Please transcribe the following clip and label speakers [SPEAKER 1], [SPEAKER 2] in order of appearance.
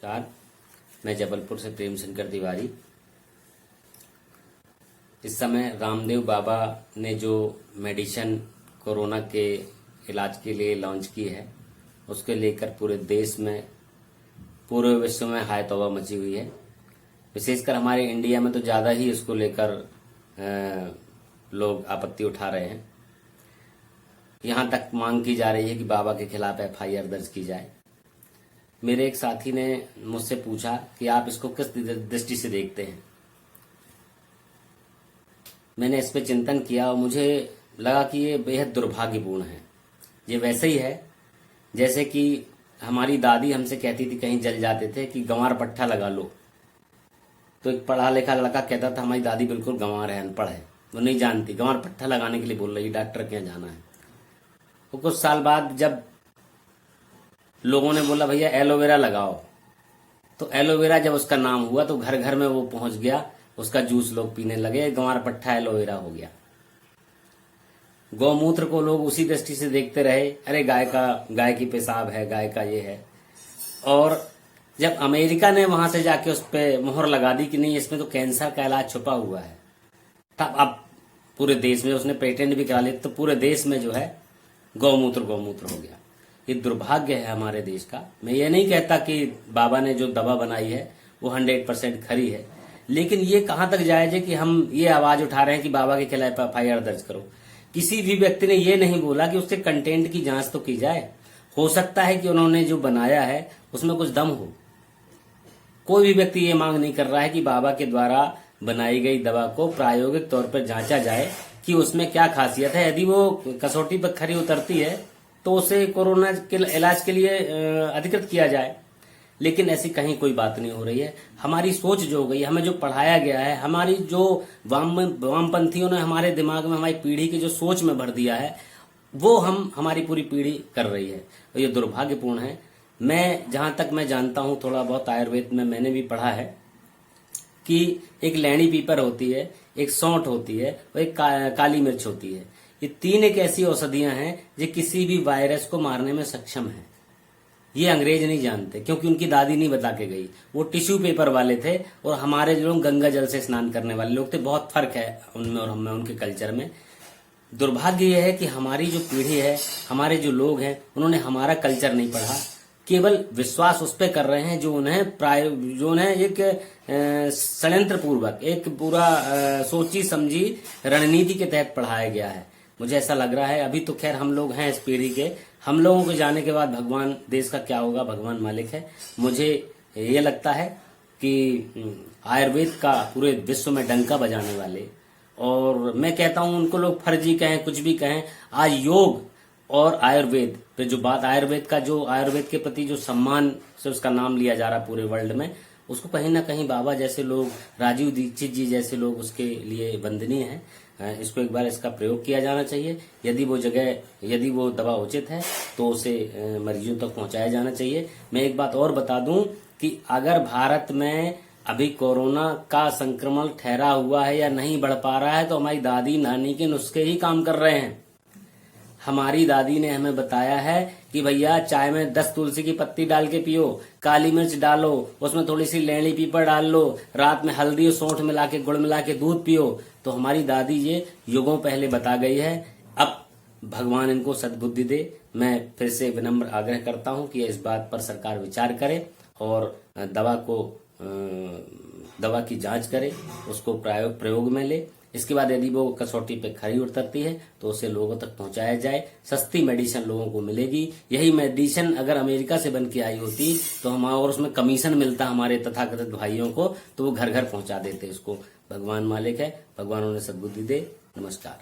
[SPEAKER 1] नमस्कार। मैं जबलपुर से प्रेम शंकर तिवारी। इस समय रामदेव बाबा ने जो मेडिसिन कोरोना के इलाज के लिए लॉन्च की है, उसके लेकर पूरे देश में, पूरे विश्व में हाय तौबा मची हुई है। विशेषकर हमारे इंडिया में तो ज्यादा ही इसको लेकर लोग आपत्ति उठा रहे हैं। यहां तक मांग की जा रही है कि बाबा के खिलाफ एफआईआर दर्ज की जाए। मेरे एक साथी ने मुझसे पूछा कि आप इसको किस दृष्टि से देखते हैं। मैंने इस पे चिंतन किया और मुझे लगा कि ये बेहद दुर्भाग्यपूर्ण है। ये वैसे ही है जैसे कि हमारी दादी हमसे कहती थी, कहीं जल जाते थे, कि गंवार पट्टा लगा लो। तो एक पढ़ा लिखा लड़का कहता था, हमारी दादी बिल्कुल गंवार है, अनपढ़ है, वो नहीं जानती, गंवार पट्टा लगाने के लिए बोल रही, डॉक्टर के यहाँ जाना है। तो कुछ साल बाद जब लोगों ने बोला भैया एलोवेरा लगाओ, तो एलोवेरा जब उसका नाम हुआ तो घर घर में वो पहुंच गया, उसका जूस लोग पीने लगे, गंवार पट्टा एलोवेरा हो गया। गौमूत्र को लोग उसी दृष्टि से देखते रहे, अरे गाय की पेशाब है, गाय का ये है। और जब अमेरिका ने वहां से जाके उस पर मोहर लगा दी कि नहीं, इसमें तो कैंसर का इलाज छुपा हुआ है, तब अब पूरे देश में उसने पेटेंट भी करा लिया, तो पूरे देश में जो है गौमूत्र हो गया। ये दुर्भाग्य है हमारे देश का। मैं ये नहीं कहता कि बाबा ने जो दवा बनाई है वो 100% खरी है, लेकिन ये कहां तक जायज है कि हम ये आवाज उठा रहे हैं कि बाबा के खिलाफ एफआईआर दर्ज करो। किसी भी व्यक्ति ने ये नहीं बोला कि उसके कंटेंट की जांच तो की जाए। हो सकता है कि उन्होंने जो बनाया है उसमें कुछ दम हो। कोई भी व्यक्ति ये मांग नहीं कर रहा है कि बाबा के द्वारा बनाई गई दवा को प्रायोगिक तौर पर जांचा जाए कि उसमें क्या खासियत है। यदि वो कसौटी पर खरी उतरती है तो उसे कोरोना के इलाज के लिए अधिकृत किया जाए, लेकिन ऐसी कहीं कोई बात नहीं हो रही है। हमारी सोच जो हो गई, हमें जो पढ़ाया गया है, हमारी जो वामपंथियों ने हमारे दिमाग में, हमारी पीढ़ी की जो सोच में भर दिया है, वो हमारी पूरी पीढ़ी कर रही है, और ये दुर्भाग्यपूर्ण है। मैं जहां तक मैं जानता हूं, थोड़ा बहुत आयुर्वेद में मैंने भी पढ़ा है कि एक लैणी पीपर होती है, एक सौंठ होती है और एक काली मिर्च होती है। ये तीन एक ऐसी औषधियां हैं जो किसी भी वायरस को मारने में सक्षम है। ये अंग्रेज नहीं जानते, क्योंकि उनकी दादी नहीं बता के गई। वो टिश्यू पेपर वाले थे और हमारे जो लोग गंगा जल से स्नान करने वाले लोग थे। बहुत फर्क है उनमें और हमें, उनके कल्चर में। दुर्भाग्य यह है कि हमारी जो पीढ़ी है, हमारे जो लोग हैं, उन्होंने हमारा कल्चर नहीं पढ़ा, केवल विश्वास उस पर कर रहे हैं जो उन्हें एक षड्यंत्र पूर्वक, एक पूरा सोची समझी रणनीति के तहत पढ़ाया गया है। मुझे ऐसा लग रहा है। अभी तो खैर हम लोग हैं इस पीढ़ी के, हम लोगों को जाने के बाद भगवान, देश का क्या होगा भगवान मालिक है। मुझे ये लगता है कि आयुर्वेद का पूरे विश्व में डंका बजाने वाले, और मैं कहता हूं उनको लोग फर्जी कहें, कुछ भी कहें, आज योग और आयुर्वेद पे जो बात, आयुर्वेद के प्रति जो सम्मान से उसका नाम लिया जा रहा पूरे वर्ल्ड में, उसको कहीं ना कहीं बाबा जैसे लोग, राजीव दीक्षित जी जैसे लोग उसके लिए वंदनीय हैं। इसको एक बार इसका प्रयोग किया जाना चाहिए। यदि वो दवा उचित है तो उसे मरीजों तक पहुंचाया जाना चाहिए। मैं एक बात और बता दूं कि अगर भारत में अभी कोरोना का संक्रमण ठहरा हुआ है या नहीं बढ़ पा रहा है, तो हमारी दादी नानी के नुस्खे ही काम कर रहे हैं। हमारी दादी ने हमें बताया है कि भैया चाय में 10 तुलसी की पत्ती डाल के पियो, काली मिर्च डालो, उसमें थोड़ी सी लैणी पीपर डाल लो, रात में हल्दी और सौंठ मिला के, गुड़ मिला के दूध पियो। तो हमारी दादी ये युगों पहले बता गई है। अब भगवान इनको सद्बुद्धि दे। मैं फिर से विनम्र आग्रह करता हूं कि इस बात पर सरकार विचार करे और दवा की जांच करे, उसको प्रयोग में ले। इसके बाद यदि वो कसौटी पे खरी उतरती है तो उसे लोगों तक पहुंचाया जाए। सस्ती मेडिसिन लोगों को मिलेगी। यही मेडिसिन अगर अमेरिका से बन के आई होती तो हम, और उसमें कमीशन मिलता हमारे तथाकथित भाइयों को, तो वो घर घर पहुंचा देते इसको। भगवान मालिक है, भगवान उन्हें सद्बुद्धि दे। नमस्कार।